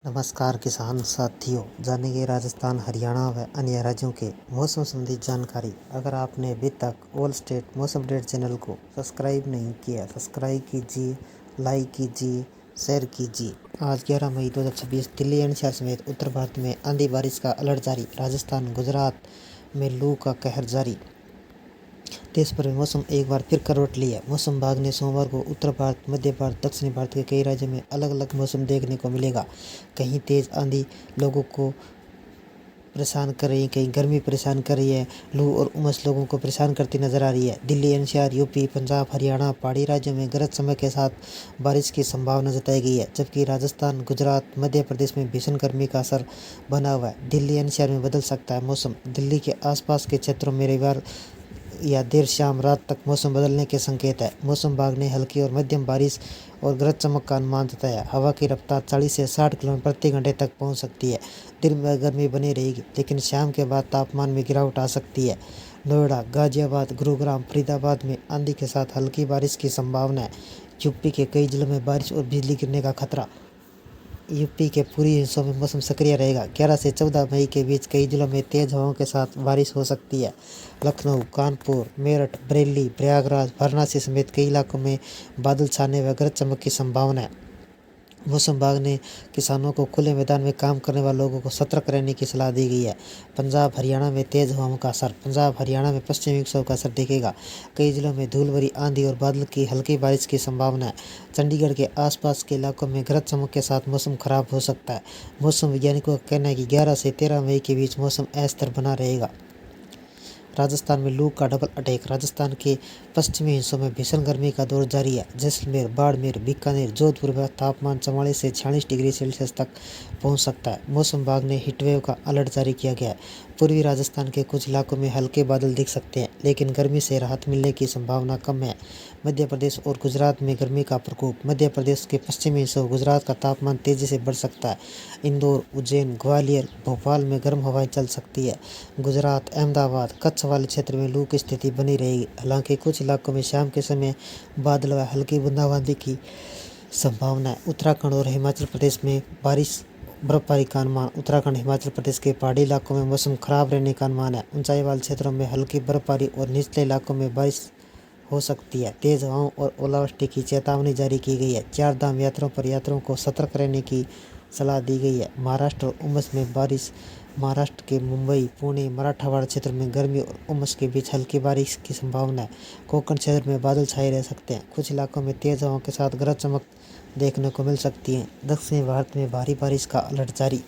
नमस्कार किसान साथियों, जानेंगे राजस्थान, हरियाणा व अन्य राज्यों के मौसम संबंधी जानकारी। अगर आपने अभी तक ऑल स्टेट मौसम अपडेट चैनल को सब्सक्राइब नहीं किया, सब्सक्राइब कीजिए, लाइक कीजिए, शेयर कीजिए। आज 11 मई 2026 दिल्ली एनसीआर समेत उत्तर भारत में आंधी बारिश का अलर्ट जारी। राजस्थान, गुजरात में लू का कहर जारी। देश भर में मौसम एक बार फिर करवट ली है। मौसम विभाग ने सोमवार को उत्तर भारत, मध्य भारत, दक्षिणी भारत के कई राज्यों में अलग अलग मौसम देखने को मिलेगा। कहीं तेज आंधी लोगों को परेशान कर रही है, कहीं गर्मी परेशान कर रही है। लू और उमस लोगों को परेशान करती नजर आ रही है। दिल्ली एनसीआर, यूपी, पंजाब, हरियाणा, पहाड़ी राज्यों में गरज चमक के साथ बारिश की संभावना जताई गई है, जबकि राजस्थान, गुजरात, मध्य प्रदेश में भीषण गर्मी का असर बना हुआ है। दिल्ली एनसीआर में बदल सकता है मौसम। दिल्ली के आसपास के क्षेत्रों में रविवार या देर शाम रात तक मौसम बदलने के संकेत है। मौसम विभाग ने हल्की और मध्यम बारिश और गरज चमक का अनुमान जताया। हवा की रफ्तार 40 से 60 किलोमीटर प्रति घंटे तक पहुंच सकती है। दिन में गर्मी बनी रहेगी, लेकिन शाम के बाद तापमान में गिरावट आ सकती है। नोएडा, गाजियाबाद, गुरुग्राम, फरीदाबाद में आंधी के साथ हल्की बारिश की संभावना है। यूपी के कई जिलों में बारिश और बिजली गिरने का खतरा। यूपी के पूर्वी हिस्सों में मौसम सक्रिय रहेगा। 11 से 14 मई के बीच कई जिलों में तेज हवाओं के साथ बारिश हो सकती है। लखनऊ, कानपुर, मेरठ, बरेली, प्रयागराज, वाराणसी समेत कई इलाकों में बादल छाने व गरज चमक की संभावना है। मौसम विभाग ने किसानों को खुले मैदान में काम करने वाले लोगों को सतर्क रहने की सलाह दी गई है। पंजाब, हरियाणा में तेज हवाओं का असर। पंजाब, हरियाणा में पश्चिमी विक्षोभ का असर दिखेगा। कई जिलों में धूल भरी आंधी और बादल की हल्की बारिश की संभावना है। चंडीगढ़ के आसपास के इलाकों में गरज चमक के साथ मौसम खराब हो सकता है। मौसम वैज्ञानिकों का कहना है कि 11 से 13 मई के बीच मौसम अस्थिर बना रहेगा। राजस्थान में लू का डबल अटैक। राजस्थान के पश्चिमी हिस्सों में भीषण गर्मी का दौर जारी है। जैसलमेर, बाड़मेर, बीकानेर, जोधपुर में तापमान 44 से 46 डिग्री सेल्सियस तक पहुंच सकता है। मौसम विभाग ने हीटवेव का अलर्ट जारी किया गया है। पूर्वी राजस्थान के कुछ इलाकों में हल्के बादल दिख सकते हैं, लेकिन गर्मी से राहत मिलने की संभावना कम है। मध्य प्रदेश और गुजरात में गर्मी का प्रकोप। मध्य प्रदेश के पश्चिमी हिस्सों, गुजरात का तापमान तेजी से बढ़ सकता है। इंदौर, उज्जैन, ग्वालियर, भोपाल में गर्म हवाएं चल सकती है। गुजरात, अहमदाबाद, कच्छ वाले क्षेत्र में लू की स्थिति बनी रहेगी। हालांकि कुछ इलाकों में शाम के समय बादल व हल्की बूंदाबांदी की संभावना है। उत्तराखंड और हिमाचल प्रदेश में बारिश, बर्फबारी का अनुमान। उत्तराखंड, हिमाचल प्रदेश के पहाड़ी इलाकों में मौसम खराब रहने का अनुमान है। ऊंचाई वाले क्षेत्रों में हल्की बर्फबारी और निचले इलाकों में बारिश हो सकती है। तेज हवाओं और ओलावृष्टि की चेतावनी जारी की गई है। चार धाम यात्राओं पर यात्रियों को सतर्क रहने की सलाह दी गई है। महाराष्ट्र और उमस में बारिश। महाराष्ट्र के मुंबई, पुणे, मराठवाड़ा क्षेत्र में गर्मी और उमस के बीच हल्की बारिश की संभावना है। कोंकण क्षेत्र में बादल छाए रह सकते हैं। कुछ इलाकों में तेज हवाओं के साथ गरज चमक देखने को मिल सकती है। दक्षिणी भारत में भारी बारिश का अलर्ट जारी।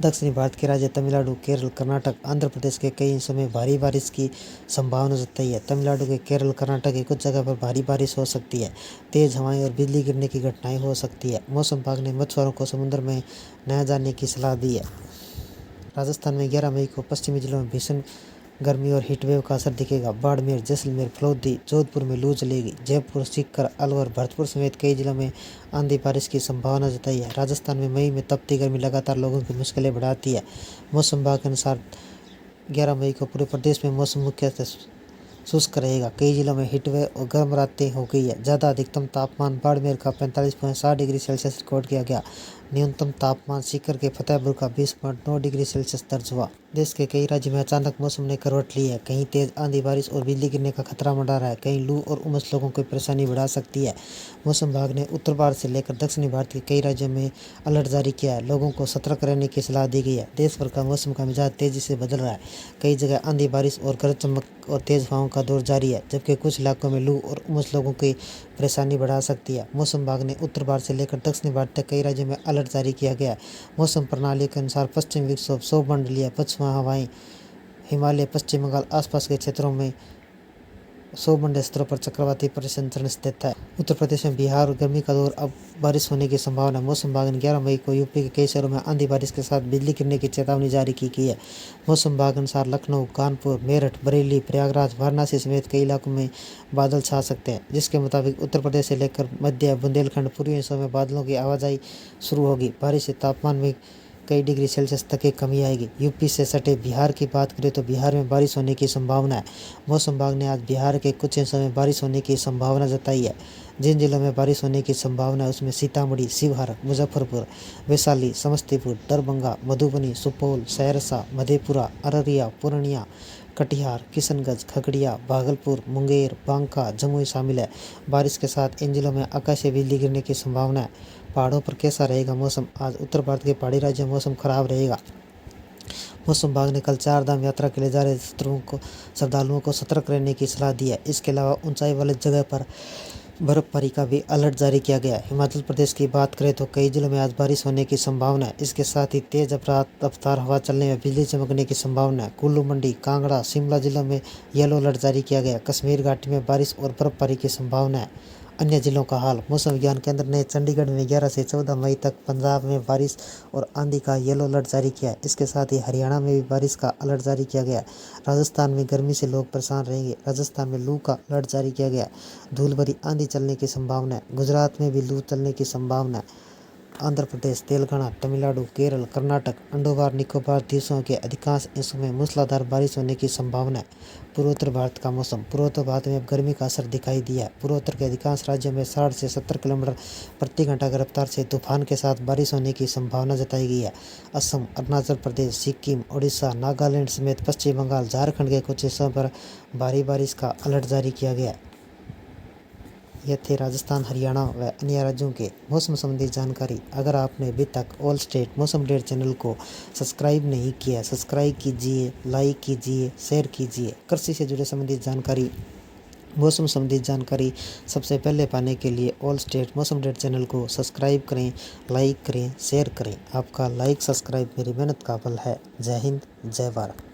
दक्षिणी भारत के राज्य तमिलनाडु, केरल, कर्नाटक, आंध्र प्रदेश के कई हिस्सों में भारी बारिश की संभावना जताई है। तमिलनाडु के केरल, कर्नाटक की कुछ जगह पर भारी बारिश हो सकती है। तेज हवाएं और बिजली गिरने की घटनाएं हो सकती है। मौसम विभाग ने मछुआरों को समुद्र में न जाने की सलाह दी है। राजस्थान में 11 मई को पश्चिमी जिलों में भीषण गर्मी और हीटवेव का असर दिखेगा। बाड़मेर, जैसलमेर, फलौदी, जोधपुर में लू चलेगी। जयपुर, सीकर, अलवर, भरतपुर समेत कई जिलों में आंधी बारिश की संभावना जताई है। राजस्थान में मई में तपती गर्मी लगातार लोगों की मुश्किलें बढ़ाती है। मौसम विभाग के अनुसार 11 मई को पूरे प्रदेश में मौसम मुख्यतः शुष्क रहेगा। कई जिलों में हीटवेव और गर्म रातें हो गई है। ज़्यादा अधिकतम तापमान बाड़मेर का 45.7 डिग्री सेल्सियस रिकॉर्ड किया गया। न्यूनतम तापमान सीकर के फतेहपुर का 20.9 डिग्री सेल्सियस दर्ज हुआ। देश के कई राज्यों में अचानक मौसम ने करवट ली है। कहीं तेज आंधी, बारिश और बिजली गिरने का खतरा मंडरा रहा है। कहीं लू और उमस लोगों को परेशानी बढ़ा सकती है। मौसम विभाग ने उत्तर भारत से लेकर दक्षिणी भारत के कई राज्यों में अलर्ट जारी किया है। लोगों को सतर्क रहने की सलाह दी गई है। देश भर का मौसम का मिजाज तेजी से बदल रहा है। कई जगह आंधी, बारिश और गरज चमक और तेज हवाओं का दौर जारी है, जबकि कुछ इलाकों में लू और उमस लोगों की परेशानी बढ़ा सकती है। मौसम विभाग ने उत्तर भारत से लेकर दक्षिणी भारत तक कई राज्यों में अलर्ट जारी किया गया है। मौसम प्रणाली के अनुसार पश्चिम विक्षोभ, सौमंडलीय पश्चिमी हवाएं हिमालय, पश्चिम बंगाल आसपास के क्षेत्रों में सौमंडलीय स्तरों पर चक्रवाती परिसंचरण स्थित है। उत्तर प्रदेश में बिहार और गर्मी का दौर, अब बारिश होने की संभावना है। मौसम विभाग ने 11 मई को यूपी के कई शहरों में आंधी बारिश के साथ बिजली गिरने की चेतावनी जारी की है। मौसम विभाग के अनुसार लखनऊ, कानपुर, मेरठ, बरेली, प्रयागराज, वाराणसी समेत कई इलाकों में बादल छा सकते हैं, जिसके मुताबिक उत्तर प्रदेश से लेकर मध्य बुंदेलखंड पूर्वी हिस्सों में बादलों की आवाजाही शुरू होगी। बारिश से तापमान में कई डिग्री सेल्सियस तक की कमी आएगी। यूपी से सटे बिहार की बात करें तो बिहार में बारिश होने की संभावना है। मौसम विभाग ने आज बिहार के कुछ हिस्सों में बारिश होने की संभावना जताई है। जिन जिलों में बारिश होने की संभावना है उसमें सीतामढ़ी, शिवहर, मुजफ्फरपुर, वैशाली, समस्तीपुर, दरभंगा, मधुबनी, सुपौल, सहरसा, मधेपुरा, अररिया, पूर्णिया, कटिहार, किशनगंज, खगड़िया, भागलपुर, मुंगेर, बांका, जमुई शामिल है। बारिश के साथ इन जिलों में आकाशीय बिजली गिरने की संभावना है। पहाड़ों पर कैसा रहेगा मौसम? आज उत्तर भारत के पहाड़ी राज्यों में मौसम खराब रहेगा। मौसम विभाग ने कल 4 धाम यात्रा के लिए जा रहे श्रद्धालुओं को सतर्क रहने की सलाह दी है। इसके अलावा ऊंचाई वाले जगह पर बर्फबारी का भी अलर्ट जारी किया गया है। हिमाचल प्रदेश की बात करें तो कई जिलों में आज बारिश होने की संभावना है। इसके साथ ही तेज रफ्तार हवा चलने में बिजली चमकने की संभावना है। कुल्लू, मंडी, कांगड़ा, शिमला जिलों में येलो अलर्ट जारी किया गया है। कश्मीर घाटी में बारिश और बर्फबारी की संभावना है। अन्य जिलों का हाल। मौसम विज्ञान केंद्र ने चंडीगढ़ में 11 से 14 मई तक पंजाब में बारिश और आंधी का येलो अलर्ट जारी किया है। इसके साथ ही हरियाणा में भी बारिश का अलर्ट जारी किया गया है। राजस्थान में गर्मी से लोग परेशान रहेंगे। राजस्थान में लू का अलर्ट जारी किया गया है। धूल भरी आंधी चलने की संभावना है। गुजरात में भी लू चलने की संभावना है। आंध्र प्रदेश, तेलंगाना, तमिलनाडु, केरल, कर्नाटक, अंडोमान निकोबार द्वीपों के अधिकांश हिस्सों में मूसलाधार बारिश होने की संभावना है। पूर्वोत्तर भारत का मौसम। पूर्वोत्तर भारत में अब गर्मी का असर दिखाई दिया है। पूर्वोत्तर के अधिकांश राज्यों में 60 से 70 किलोमीटर प्रति घंटा की रफ्तार से तूफान के साथ बारिश होने की संभावना जताई गई है। असम, अरुणाचल प्रदेश, सिक्किम, उड़ीसा, नागालैंड समेत पश्चिम बंगाल, झारखंड के कुछ हिस्सों पर भारी बारिश का अलर्ट जारी किया गया है। ये थे राजस्थान, हरियाणा व अन्य राज्यों के मौसम संबंधी जानकारी। अगर आपने अभी तक ऑल स्टेट मौसम अपडेट चैनल को सब्सक्राइब नहीं किया, सब्सक्राइब कीजिए, लाइक कीजिए, शेयर कीजिए। कृषि से जुड़े संबंधित जानकारी, मौसम संबंधी जानकारी सबसे पहले पाने के लिए ऑल स्टेट मौसम अपडेट चैनल को सब्सक्राइब करें, लाइक करें, शेयर करें। आपका लाइक सब्सक्राइब मेरी मेहनत का फल है। जय हिंद, जय भारत।